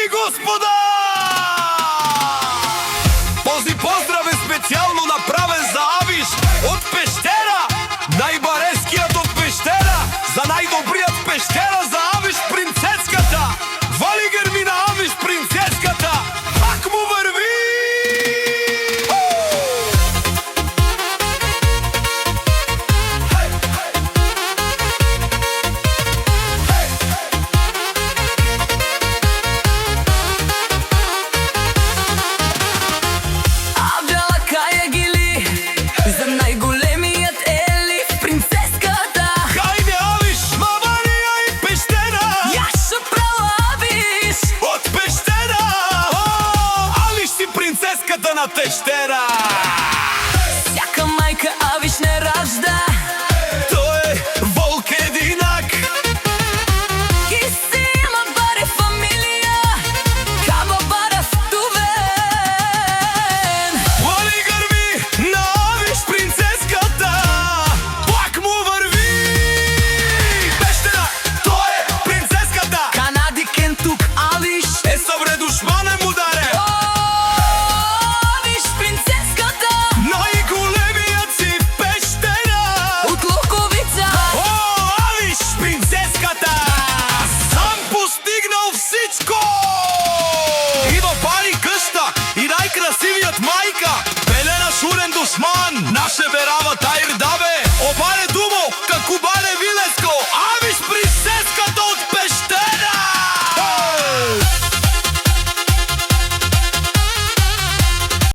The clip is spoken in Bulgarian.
и господа! Този поздрав е специално направен за Авиш от Пещера, най-бареският от Пещера, за най-добрият в Пещера, за Авиш принцеската. Валигер ми на Авиш принцеската, пак му върви! На Пещера!